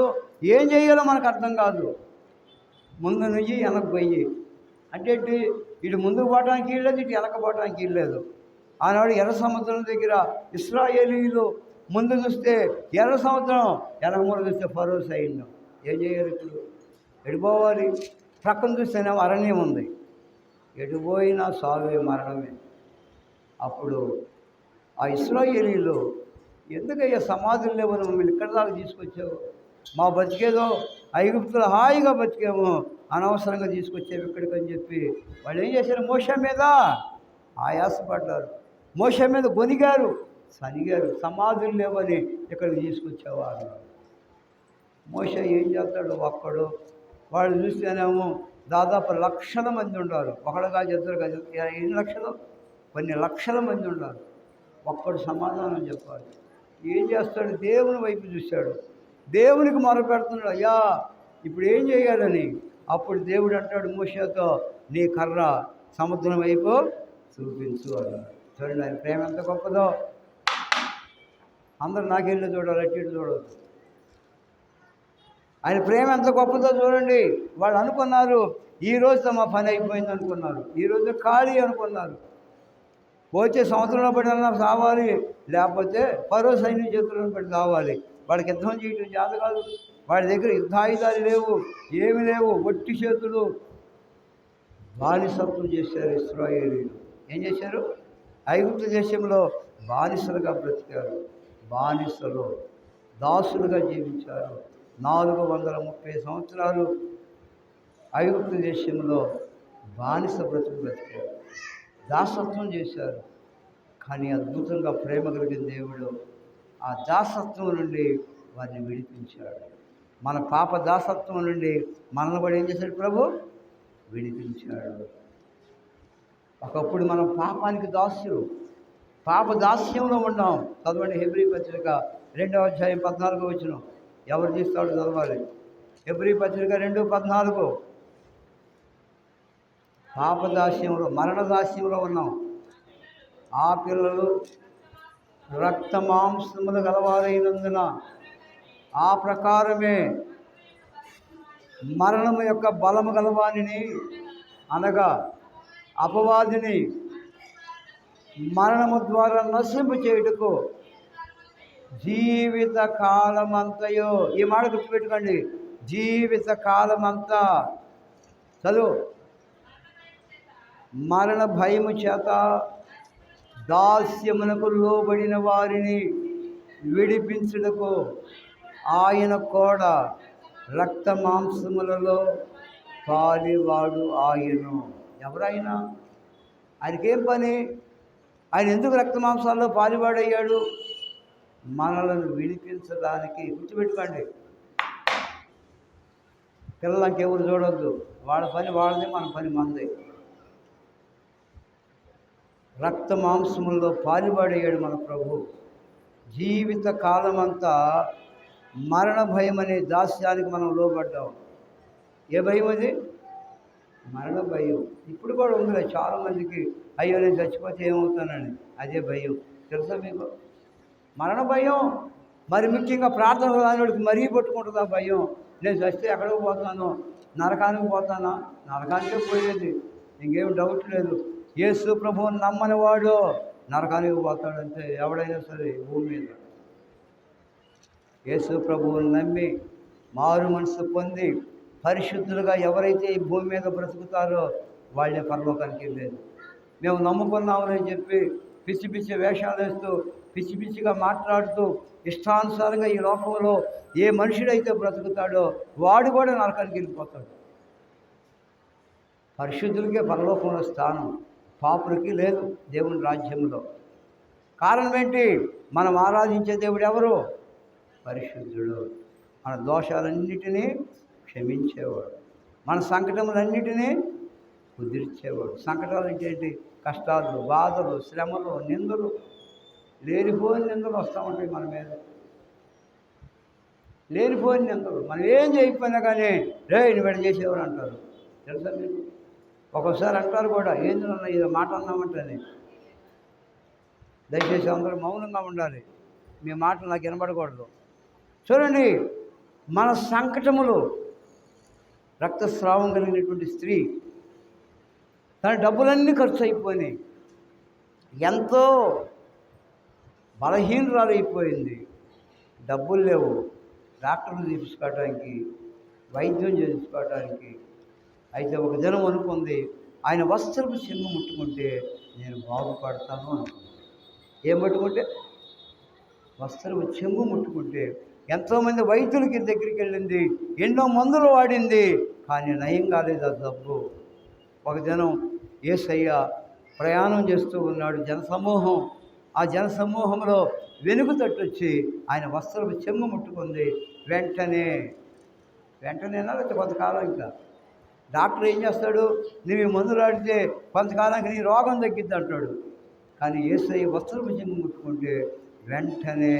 ఏం చేయాలో మనకు అర్థం కాదు. ముందు నుంచి వెనక్కి పోయి అంటే ఇటు ముందుకు పోవడానికి వీల్లేదు, ఇటు వెనక పోవడానికి వీల్లేదు. ఆనాడు ఎర్ర సముద్రం దగ్గర ఇశ్రాయేలీయులు ముందు చూస్తే ఎర్ర సముద్రం, వెనకమూల చూస్తే ఫరో సైన్యం. ఏం చేయాలి? ఇప్పుడు ఎడిపోవాలి? ప్రక్కన చూస్తేనేమో అరణ్యం ఉంది. ఎడిపోయినా సావే, మరణమే. అప్పుడు ఆ ఇశ్రాయేలీయులు, ఎందుకయ్యా సమాధులు లేవు, మమ్మల్ని ఇక్కడ దాకా తీసుకొచ్చావు? మా బతికేదో ఐగుప్తులు హాయిగా బతికేమో, అనవసరంగా తీసుకొచ్చావు ఇక్కడికి అని చెప్పి వాళ్ళు ఏం చేశారు? మోషే మీద ఆయాసపడ్డారు, మోషే మీద గొనిగారు, సనిగారు. సమాధులు లేవని ఇక్కడికి తీసుకొచ్చావు అన్నారు. మోషే ఏం చేస్తాడు? ఒక్కడు. వాళ్ళు చూస్తేనేమో దాదాపు లక్షల మంది ఉన్నారు. ఒకడు కాదు, ఇద్దరు కాదు, ఎన్ని లక్షలు, కొన్ని లక్షల మంది ఉన్నారు. ఒక్కడు సమాధానం చెప్పాలి. ఏం చేస్తాడు? దేవుని వైపు చూశాడు, దేవునికి మొరపెడుతున్నాడు, అయ్యా ఇప్పుడు ఏం చేయాలని. అప్పుడు దేవుడు అంటాడు మోషేతో, నీ కర్ర సముద్రం వైపు చూపించు అన్నాడు. చూడండి ఆయన ప్రేమ ఎంత గొప్పదో. అందరూ నాకెళ్ళి చూడాలి, అట్టి చూడవద్దు. ఆయన ప్రేమ ఎంత గొప్పదో చూడండి. వాళ్ళు అనుకున్నారు ఈ రోజుతో మా పని అయిపోయింది అనుకున్నారు, ఈ రోజు ఖాళీ అనుకున్నారు. వచ్చే సంవత్సరంలో పడినా సావాలి, లేకపోతే పరో సైన్యం చేతుల్లో పడి సావాలి. వాడికి యుద్ధం చేయటం చేత కాదు. వాడి దగ్గర యుద్ధాయుధాలు లేవు, ఏమి లేవు, ఒట్టి చేతులు. బానిసత్వం చేశారు ఇశ్రాయేలీయులు. ఏం చేశారు? ఐగుప్తు దేశంలో బానిసలుగా బ్రతికారు. బానిసలు దాసులుగా జీవించారు. 430 సంవత్సరాలు ఐగుప్తు దేశంలో బానిస బ్రతికారు, దాసత్వం చేశారు. కానీ అద్భుతంగా ప్రేమ కలిగిన దేవుడు ఆ దాసత్వం నుండి వారిని విడిపించాడు. మన పాప దాసత్వం నుండి మనల్ని కూడా ఏం చేశాడు ప్రభు? విడిపించాడు. ఒకప్పుడు మనం పాపానికి దాస్యులు, పాప దాస్యంలో ఉన్నాం. చదవండి హెబ్రీ పత్రిక 2వ అధ్యాయం 14వ వచనం. ఎవరు తీస్తాడో చదవాలి. హెబ్రీ పత్రిక 2:14. పాపదాస్యంలో, మరణదాస్యంలో ఉన్నాం. ఆ పిల్లలు రక్త మాంసములు గలవారైనందున ఆ ప్రకారమే మరణము యొక్క బలము గలవానిని, అనగా అపవాదిని మరణము ద్వారా నశింపు చేయుటకు జీవిత కాలమంతయో, ఈ మాట గుర్తుపెట్టుకోండి, జీవిత కాలమంతా చదువు, మరణ భయము చేత దాస్యమునకు లోబడిన వారిని విడిపించుటకు ఆయన కూడా రక్త మాంసములలో పాలివాడు ఆయను. ఎవరైనా ఆయనకేం పని? ఆయన ఎందుకు రక్త మాంసాల్లో పాలివాడయ్యాడు? మనలను విడిపించడానికి. గుర్తుపెట్టుకోండి, పిల్లలకి ఎవరు చూడొద్దు, వాళ్ళ పని వాళ్ళది, మన పని మనది. రక్త మాంసముల్లో పాలివాడయ్యాడు మన ప్రభు. జీవిత కాలమంతా మరణ భయం అనే దాస్యానికి మనం లోబడ్డాం. ఏ భయం అది? మరణ భయం. ఇప్పుడు కూడా ఉంది చాలామందికి, అయ్యో నేను చచ్చిపోతే ఏమవుతానని, అదే భయం. తెలుసా మీకు? మరణ భయం. మరి ముఖ్యంగా ప్రార్థన రానివాడికి మరీ పట్టుకుంటుంది ఆ భయం. నేను చస్తే ఎక్కడికి పోతాను? నరకానికి పోతానా? నరకానికే పోయేది, ఇంకేం డౌట్ లేదు. యేసు ప్రభువుని నమ్మని వాడు నరకానికి పోతాడంటే, ఎవడైనా సరే భూమి మీద. యేసు ప్రభువుని నమ్మి మారు మనసు పొంది పరిశుద్ధులుగా ఎవరైతే ఈ భూమి మీద బ్రతుకుతారో వాళ్ళే పరలోకానికి వెళ్ళేది. మేము నమ్ముకున్నామని చెప్పి పిచ్చి పిచ్చి వేషాలు వేస్తూ, పిచ్చి పిచ్చిగా మాట్లాడుతూ, ఇష్టానుసారంగా ఈ లోకంలో ఏ మనుషుడైతే బ్రతుకుతాడో వాడు కూడా నరకానికి వెళ్ళిపోతాడు. పరిశుద్ధులకే పరలోకంలో స్థానం, పాపులకి లేదు దేవుని రాజ్యంలో. కారణం ఏంటి? మనం ఆరాధించే దేవుడు ఎవరు? పరిశుద్ధుడు. మన దోషాలన్నిటినీ క్షమించేవాడు, మన సంకటములన్నిటినీ కుదిర్చేవాడు. సంకటాలు అంటే ఏంటి? కష్టాలు, బాధలు, శ్రమలు, నిందలు, లేనిపోయిన నిందలు వస్తూ ఉంటాయి మన మీద. లేనిపోయిన నిందలు, మనం ఏం చేయకపోయినా కానీ రే నువ్వు ఎడ చేసేవారు అంటారు. తెలుసా మీకు? ఒక్కోసారి అంటారు కూడా, ఏంది నన్ను ఇది మాట అన్నామంటేనే. దయచేసి అందరూ మౌనంగా ఉండాలి, మీ మాటలు నాకు వినబడకూడదు. చూడండి, మన సంకటములు, రక్తస్రావం కలిగినటువంటి స్త్రీ తన డబ్బులన్నీ ఖర్చు అయిపోయినాయి, ఎంతో బలహీనరాలైపోయింది. డబ్బులు లేవు డాక్టర్లు తీసుకోవడానికి, వైద్యం చేయించుకోవడానికి. అయితే ఒక దినం అనుకుంది, ఆయన వస్త్రపు చెంగు ముట్టుకుంటే నేను బాగుపడతాను అనుకుంది. ఏం ముట్టుకుంటే? వస్త్రపు చెంగు ముట్టుకుంటే. ఎంతోమంది వైద్యులకి దగ్గరికి వెళ్ళింది, ఎన్నో మందులు వాడింది, కానీ నయం కాలేదు ఆ జబ్బు. ఒక దినం యేసయ్య ప్రయాణం చేస్తూ ఉన్నాడు, జనసమూహం. ఆ జనసమూహంలో వెనుక తట్టొచ్చి ఆయన వస్త్రపు చెంగు ముట్టుకుంది. వెంటనేనా లేకపోతే కొంతకాలం ఇంకా డాక్టర్ ఏం చేస్తాడు? నువ్వు ఈ మందులు ఆడితే కొంతకాలానికి నీ రోగం తగ్గిద్ది అంటాడు. కానీ యేసయ్య వస్త్రపు చెంగు ముట్టుకుంటే వెంటనే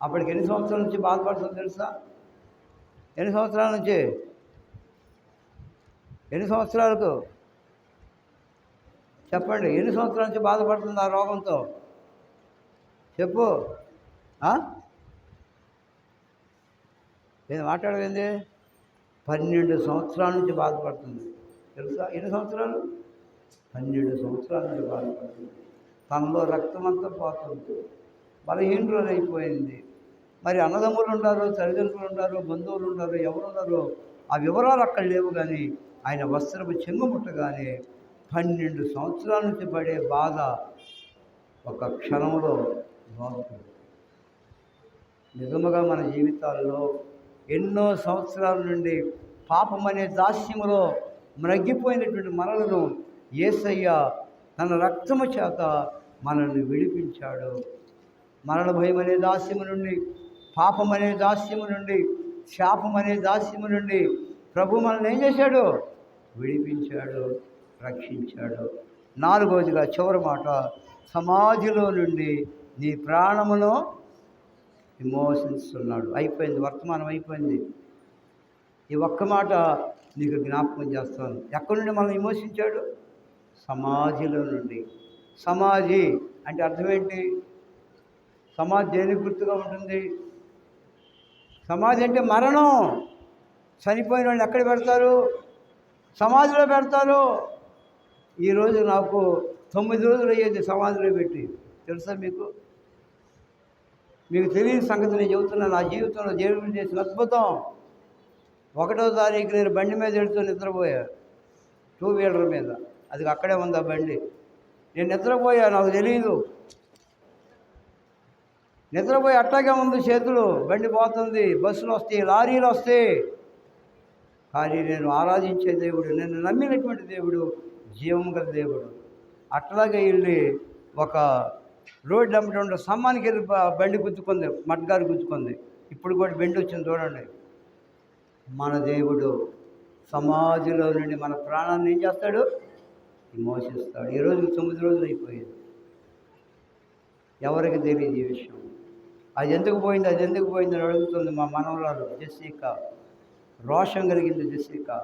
అప్పటికి ఎన్ని సంవత్సరాల నుంచి బాధపడుతుందో తెలుసా? ఎన్ని సంవత్సరాల నుంచి? ఎన్ని సంవత్సరాలకు చెప్పండి? ఎన్ని సంవత్సరాల నుంచి బాధపడుతుంది ఆ రోగంతో? చెప్పు. నేను మాట్లాడేది 12 సంవత్సరాల నుంచి బాధపడుతుంది. తెలుసా? ఎన్ని సంవత్సరాలు? 12 సంవత్సరాల నుంచి బాధపడుతుంది. తనలో రక్తం అంతా పోతుంది, బలహీనులు అయిపోయింది. మరి అన్నదమ్ములు ఉన్నారు, తల్లిదండ్రులు ఉన్నారు, బంధువులు ఉన్నారు, ఎవరున్నారు ఆ వివరాలు అక్కడ లేవు. కానీ ఆయన వస్త్రపు చెంగుముట్టగానే 12 సంవత్సరాల నుంచి పడే బాధ ఒక క్షణంలో బాగుంటుంది. నిజముగా మన జీవితాల్లో ఎన్నో సంవత్సరాల నుండి పాపం అనే దాస్యములో మ్రగ్గిపోయినటువంటి మనలను యేసయ్య తన రక్తము చేత మనల్ని విడిపించాడు. మరణ భయం అనే దాస్యము నుండి, పాపం అనే దాస్యము నుండి, శాపం అనే దాస్యము నుండి ప్రభు మనల్ని ఏం చేశాడు? విడిపించాడు, రక్షించాడు. 4వదిగా చివరి మాట, సమాధిలో నుండి నీ ప్రాణమును విమోచిస్తున్నాడు. అయిపోయింది, వర్తమానం అయిపోయింది. ఈ ఒక్క మాట నీకు జ్ఞాపకం చేస్తాను. ఎక్కడి నుండి మనం విమోచించాడు? సమాధిలో నుండి. సమాధి అంటే అర్థం ఏంటి? సమాధి దేనికి గుర్తుగా ఉంటుంది? సమాధి అంటే మరణం. చనిపోయిన వాళ్ళు ఎక్కడ పెడతారు? సమాధిలో పెడతారు. ఈరోజు నాకు 9 రోజులు అయ్యేది సమాధిలో పెట్టి. తెలుసా మీకు? మీకు తెలియని సంగతి నేను చెబుతున్నా. నా జీవితంలో దేవుడు చేసిన అద్భుతం. 1వ తారీఖు నేను బండి మీద వెళ్తూ నిద్రపోయా, 2 వీలర్ మీద. అది అక్కడే ఉంది ఆ బండి. నేను నిద్రపోయా, నాకు తెలియదు. నిద్రపోయి అట్టాగే ఉంది, చేతులు బండి పోతుంది, బస్సులు వస్తాయి, లారీలు వస్తాయి. కానీ నేను ఆరాధించే దేవుడు, నేను నమ్మినటువంటి దేవుడు జీవం గల దేవుడు. అట్లాగే వెళ్ళి ఒక రోడ్డు అమ్మటి ఉండే స్తంభానికి వెళ్ళి బండి గుద్దుకుంది, మట్గారు గుద్దుకుంది. ఇప్పుడు కూడా బండి వచ్చింది చూడండి. మన దేవుడు సమాధిలో నుండి మన ప్రాణాన్ని ఏం చేస్తాడు? విమోచిస్తాడు. ఈరోజు 9 రోజులు అయిపోయింది. ఎవరికి తెలియదు ఈ విషయం. అది ఎందుకు పోయింది, అది ఎందుకు పోయింది అని అడుగుతుంది మా మనవరాలు జెస్సికా. రోషం కలిగింది జెస్సికా.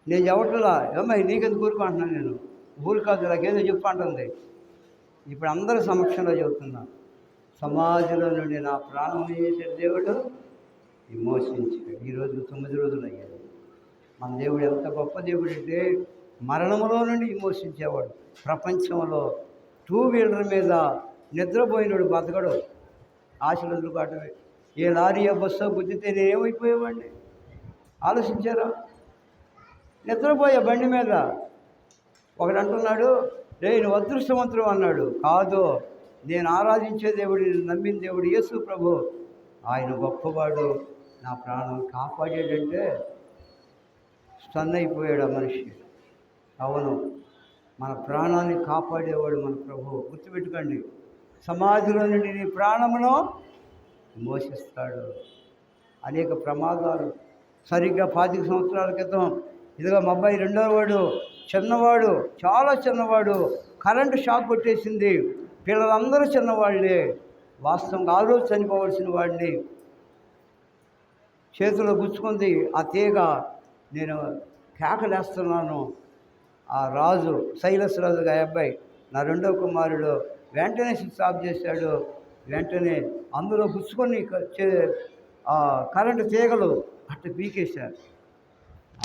నేను చెప్పట్లా, ఏమై నీకెందుకు ఊరుకుంటున్నాను, నేను ఊరు కాదు, నాకేదో చెప్పు అంటుంది. ఇప్పుడు అందరి సమక్షంలో చెబుతున్నా, సమాధిలో నుండి నా ప్రాణం చేసే దేవుడు విమోచించాడు. ఈరోజు 9 రోజులు అయ్యాడు. మన దేవుడు ఎంత గొప్ప దేవుడు అంటే మరణంలో నుండి విమోచించేవాడు. ప్రపంచంలో 2 వీలర్ మీద నిద్రపోయినాడు బతకడు. ఆశలు ఎదురుకాటమే. ఏ లారీయో బస్సో గుద్దితే నేను ఏమైపోయేవాడిని? ఆలోచించారా? నిద్రపోయే బండి మీద. ఒకడు అంటున్నాడు, నేను అదృష్టవంతుడు అన్నాడు. కాదు, నేను ఆరాధించే దేవుడు, నేను నమ్మిన దేవుడు యేసు ప్రభు, ఆయన గొప్పవాడు, నా ప్రాణం కాపాడాడంటే స్టన్ అయిపోయాడు ఆ మనిషి. అవును, మన ప్రాణాన్ని కాపాడేవాడు మన ప్రభు. గుర్తుపెట్టుకోండి, సమాధిలో నుండి నీ ప్రాణమును మోసిస్తాడు. అనేక ప్రమాదాలు. సరిగ్గా 25 సంవత్సరాల క్రితం ఇదిగో మా అబ్బాయి 2వ వాడు, చిన్నవాడు, చాలా చిన్నవాడు, కరెంటు షాక్ కొట్టేసింది. పిల్లలందరూ చిన్నవాళ్ళే. వాస్తవంగా ఆ రోజు చనిపోవలసిన వాడిని చేతిలో గుచ్చుకుంది ఆ తీగ. నేను కేకలేస్తున్నాను. ఆ రాజు, శైలస్ రాజు గారి అబ్బాయి, నా 2వ కుమారుడు, వెంటనే స్విచ్ ఆఫ్ చేశాడు. వెంటనే అందులో గుచ్చుకొని కరెంటు తీగలు అట్లా పీకేశారు.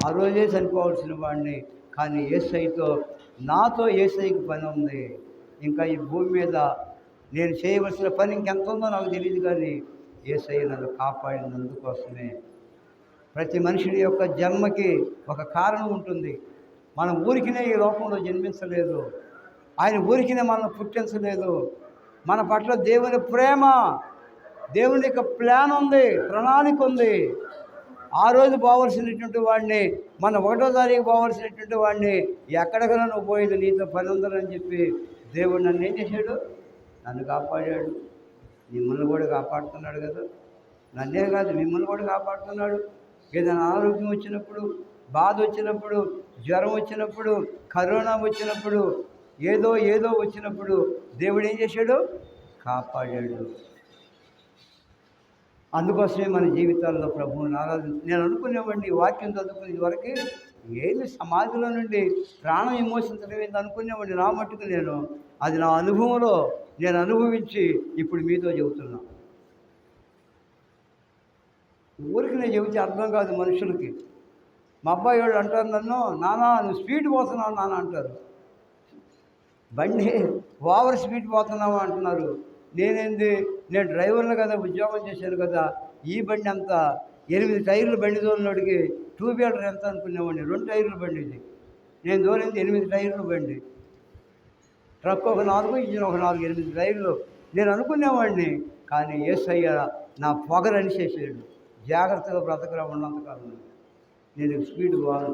ఆ రోజే చనిపోవాల్సిన వాడిని. కానీ యేసయ్యతో, నాతో యేసయ్యకి పని ఉంది. ఇంకా ఈ భూమి మీద నేను చేయవలసిన పని ఇంకెంత ఉందో నాకు తెలియదు. కానీ యేసయ్య నన్ను కాపాడినందుకోసమే. ప్రతి మనిషిని యొక్క జన్మకి ఒక కారణం ఉంటుంది. మనం ఊరికినే ఈ లోకంలో జన్మించలేదు. ఆయన ఊరికినే మనల్ని పుట్టించలేదు. మన పట్ల దేవుని ప్రేమ, దేవుని యొక్క ప్లాన్ ఉంది, ప్రణాళిక ఉంది. ఆ రోజు పోవలసినటువంటి వాడిని, మన 1వ తారీఖు పోవలసినటువంటి వాడిని, ఎక్కడికైనా నువ్వు పోయేది నీతో పని ఉందని చెప్పి దేవుడు నన్ను ఏం చేశాడు? నన్ను కాపాడాడు. మిమ్మల్ని కూడా కాపాడుతున్నాడు కదా. నన్నే కాదు, మిమ్మల్ని కూడా కాపాడుతున్నాడు. ఏదైనా ఆరోగ్యం వచ్చినప్పుడు, బాధ వచ్చినప్పుడు, జ్వరం వచ్చినప్పుడు, కరోనా వచ్చినప్పుడు, ఏదో వచ్చినప్పుడు దేవుడు ఏం చేశాడు? కాపాడాడు. అందుకోసమే మన జీవితాల్లో ప్రభువుని నేను అనుకునేవాడిని వాక్యం చదువుకునే వరకు ఏంది సమాధిలో నుండి ప్రాణం విమోచించడం ఏంది అనుకునేవాడిని. నా మట్టుకు నేను అది నా అనుభవంలో నేను అనుభవించి ఇప్పుడు మీతో చెబుతున్నా. ఊరికి నేను చెబితే అర్థం కాదు మనుషులకి. మా అబ్బాయి వాళ్ళు అంటారు నన్ను, నాన్న నువ్వు స్పీడ్ పోతున్నావు నాన్న అంటారు. బండి ఓవర్ స్పీడ్ పోతున్నావు అంటున్నారు. నేను డ్రైవర్లు కదా, ఉద్యోగం చేశాను కదా. ఈ బండి అంతా 8 టైర్లు బండి తోలినోడికి 2 వీలర్ ఎంత అనుకునేవాడిని. 2 టైర్లు బండి ఇది. నేను తోలింది 8 టైర్లు బండి. ట్రక్ ఒక 4, ఇంజిన్ ఒక 4, 8 టైర్లు. నేను అనుకునేవాడిని. కానీ యేసయ్య నా పొగరు అనిచేసాడు. జాగ్రత్తగా బ్రతకరా ఉన్నంతకాలం నేను స్పీడ్ పోను.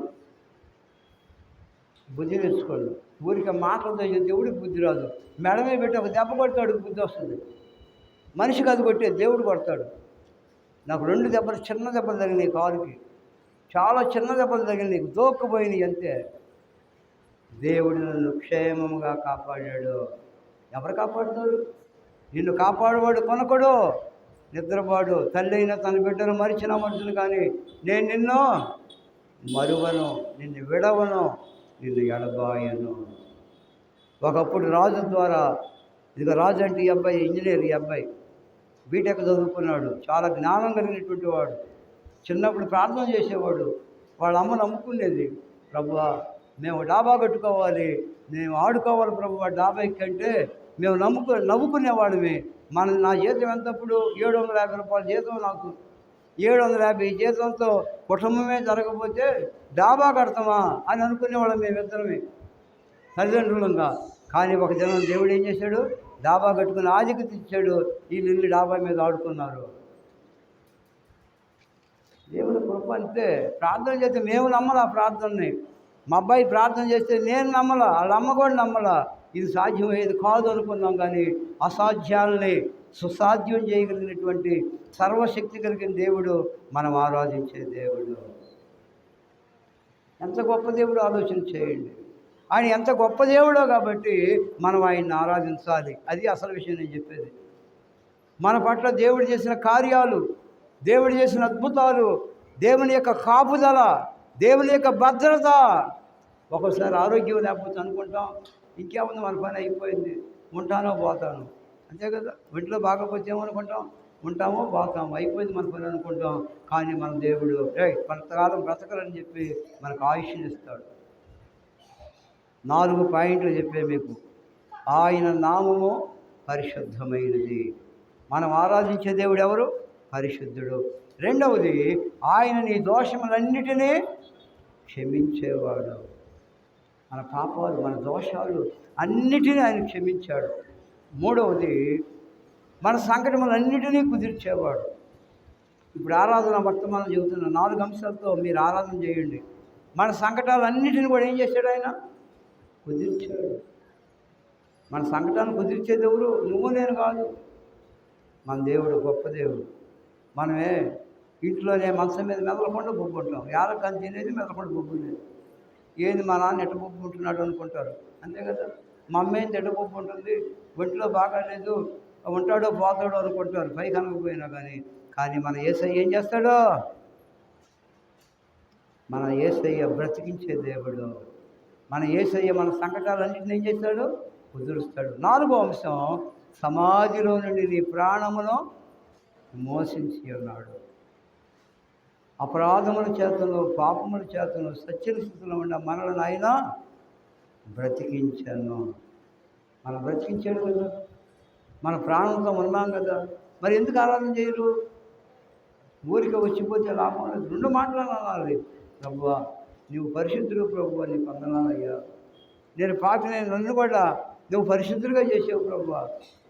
బుద్ధి తెచ్చుకోండి. ఊరికే మాటలతో దేవుడికి బుద్ధి రాదు. మెడమే పెట్టి ఒక దెబ్బ కొడతాడు, బుద్ధి వస్తుంది. మనిషికి అది కొట్టే దేవుడు కొడతాడు. నాకు 2 దెబ్బలు, చిన్న దెబ్బలు తగినాయి కారుకి. చాలా చిన్న దెబ్బలు తగినాయి, దోక్కుపోయినాయి అంతే. దేవుడు నన్ను క్షేమంగా కాపాడాడు. ఎవరు కాపాడుతాడు? నిన్ను కాపాడువాడు కొనకడు, నిద్రపాడు. తల్లి అయినా తన బిడ్డను మరిచిన మనుషులు, కానీ నేను నిన్ను మరువను, నిన్ను విడవను, నిన్ను ఎడబాయను. ఒకప్పుడు రాజు ద్వారా, ఇదిగో రాజు అంటే ఈ అబ్బాయి ఇంజనీర్, ఈ అబ్బాయి బీటెక్ చదువుకున్నాడు, చాలా జ్ఞానం కలిగినటువంటి వాడు. చిన్నప్పుడు ప్రార్థన చేసేవాడు. వాళ్ళ అమ్మ నమ్ముకునేది, ప్రభువా మేము డాబా కట్టుకోవాలి, మేము ఆడుకోవాలి ప్రభువా డాబా ఎక్కంటే మేము నవ్వుకునేవాడివి. నా జీతం ఎంతప్పుడు 750 రూపాయల జీతం, నాకు 750 జీతంతో కుటుంబమే జరగకపోతే డాబా కడతామా అని అనుకునేవాళ్ళం మేమిద్దరమే తల్లిదండ్రులంగా. కానీ ఒక దినం దేవుడు ఏం చేశాడు? డాబా కట్టుకుని ఆదికి తెచ్చాడు. వీళ్ళు డాబా మీద ఆడుకున్నారు. దేవుడు కృప అంతే. ప్రార్థన చేస్తే మేము నమ్మలా ప్రార్థనని. మా అబ్బాయి ప్రార్థన చేస్తే నేను నమ్మలా, వాళ్ళ అమ్మ కూడా నమ్మలా. ఇది సాధ్యమయ్యేది కాదు అనుకున్నాం. కానీ అసాధ్యాలని సుసాధ్యం చేయగలిగినటువంటి సర్వశక్తి కలిగిన దేవుడు మనం ఆరాధించే దేవుడు. ఎంత గొప్ప దేవుడు ఆలోచన చేయండి. ఆయన ఎంత గొప్ప దేవుడో కాబట్టి మనం ఆయన్ని ఆరాధించాలి. అది అసలు విషయం నేను చెప్పేది. మన పట్ల దేవుడు చేసిన కార్యాలు, దేవుడు చేసిన అద్భుతాలు, దేవుని యొక్క కాపుదల, దేవుని యొక్క భద్రత. ఒక్కోసారి ఆరోగ్యం లేకపోతే అనుకుంటాం ఇంకేముంది, మన పని అయిపోయింది, ఉంటానో పోతాను, అంతే కదా. ఒంట్లో బాగపోతే ఏమనుకుంటాం, ఉంటామో పోతాము, అయిపోయింది మన పని అనుకుంటాం. కానీ మన దేవుడు కొంతకాలం బ్రతకలని చెప్పి మనకు ఆయుష్ని ఇస్తాడు. 4 పాయింట్లు చెప్పే మీకు. ఆయన నామము పరిశుద్ధమైనది. మనం ఆరాధించే దేవుడు ఎవరు? పరిశుద్ధుడు. రెండవది, ఆయన నీ దోషములన్నిటినీ క్షమించేవాడు. మన పాపాలు, మన దోషాలు అన్నిటినీ ఆయన క్షమించాడు. మూడవది, మన సంకటములన్నిటినీ కుదిర్చేవాడు. ఇప్పుడు ఆరాధన వర్తమానం చెబుతున్న 4 అంశాలతో మీరు ఆరాధన చేయండి. మన సంకటాలన్నిటిని కూడా ఏం చేశాడు? ఆయన కుదిర్చాడు. మన సంకటాన్ని కుదిర్చేది ఎవరు? నువ్వు నేను కాదు, మన దేవుడు గొప్ప దేవుడు. మనమే ఇంట్లోనే మంచం మీద మెదలకుండా బొబ్బుంటాం. యాలకని తినేది మెదలకుండా బొబ్బులేదు. ఏంది మా నాన్న ఎట్ట బొబ్బుంటున్నాడు అనుకుంటారు, అంతే కదా. మా అమ్మ ఏంటి ఎట్ట బొబ్బు ఉంటుంది, ఒంట్లో బాగాలేదు, ఉంటాడో పోతాడో అనుకుంటారు పైకి అనకపోయినా. కానీ మన యేసయ్య ఏం చేస్తాడో? మన యేసయ్య బ్రతికించే దేవుడు. మన యేసయ్య మన సంకటాలన్నింటినీ ఏం చేస్తాడు? కుదురుస్తాడు. 4వ అంశం, సమాధిలో నుండి నీ ప్రాణమును మోసించి ఉన్నాడు. అపరాధముల చేతను, పాపముల చేతను, సత్య స్థితిలో ఉన్న మనలను ఆయన బ్రతికించాను. మనం బ్రతికించాడు కదా, మన ప్రాణంతో ఉన్నాం కదా. మరి ఎందుకు ఆరాధన చేయరు? ఊరికే వచ్చిపోతే లాభం లేదు. 2 మాటలు అనాలి. ప్రభువా నువ్వు పరిశుద్ధుడు, ప్రభువా నీకు వందనాలయ్యా. నేను పాపిని, నన్ను కూడా నువ్వు పరిశుద్ధులుగా చేసావు ప్రభువా,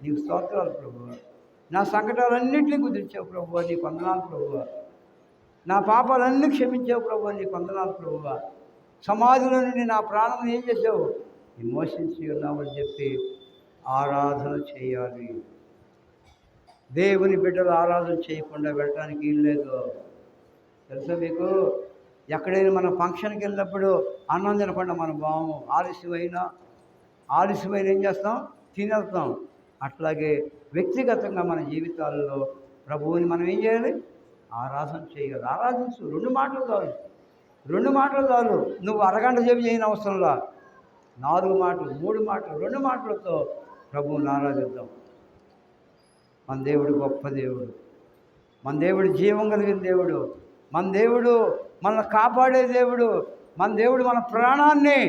నీకు స్తోత్రాలు ప్రభువా. నా సంకటాలన్నింటినీ కుదిర్చావు ప్రభువా, నీకు వందనాలు ప్రభువా. నా పాపాలన్నీ క్షమించావు ప్రభువా, నీకు వందనాలు ప్రభువా. సమాధిలో నుండి నా ప్రాణం ఏం చేసావు? విమోచించి ఉన్నామని చెప్పి ఆరాధన చేయాలి. దేవుని బిడ్డలు ఆరాధన చేయకుండా వెళ్ళటానికి వీలు లేదు. తెలుసా మీకు? ఎక్కడైనా మనం ఫంక్షన్కి వెళ్ళినప్పుడు అన్నం తినకుండా మనం బాము, ఆలస్యమైన ఏం చేస్తాం? తినేస్తాం. అట్లాగే వ్యక్తిగతంగా మన జీవితాల్లో ప్రభువుని మనం ఏం చేయాలి? ఆరాధన చేయాలి. ఆరాధించు. 2 మాటలు చాలు, 2 మాటలు చాలు. నువ్వు అరగంట సేపు చేయని అవసరంలా 4 మాటలు, 3 మాటలు, 2 మాటలతో ప్రభువుని ఆరాధిద్దాం. మన దేవుడు గొప్ప దేవుడు. మన దేవుడు జీవం కలిగిన దేవుడు. మన దేవుడు మనల్ని కాపాడే దేవుడు. మన దేవుడు మన ప్రాణాన్ని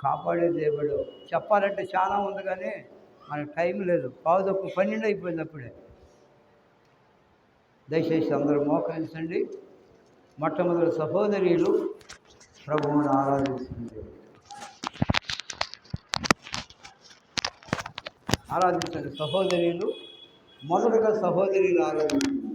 కాపాడే దేవుడు. చెప్పాలంటే చాలా ఉంది కానీ మనకు టైం లేదు. 11:12 అయిపోయింది అప్పుడే. దయచేసి అందరూ మోకరించండి. మొట్టమొదటి సహోదరీలు ప్రభువుని ఆరాధించండి. ఆరాధించండి సహోదరీలు. మొదటగా సహోదరీలు ఆరాధించండి.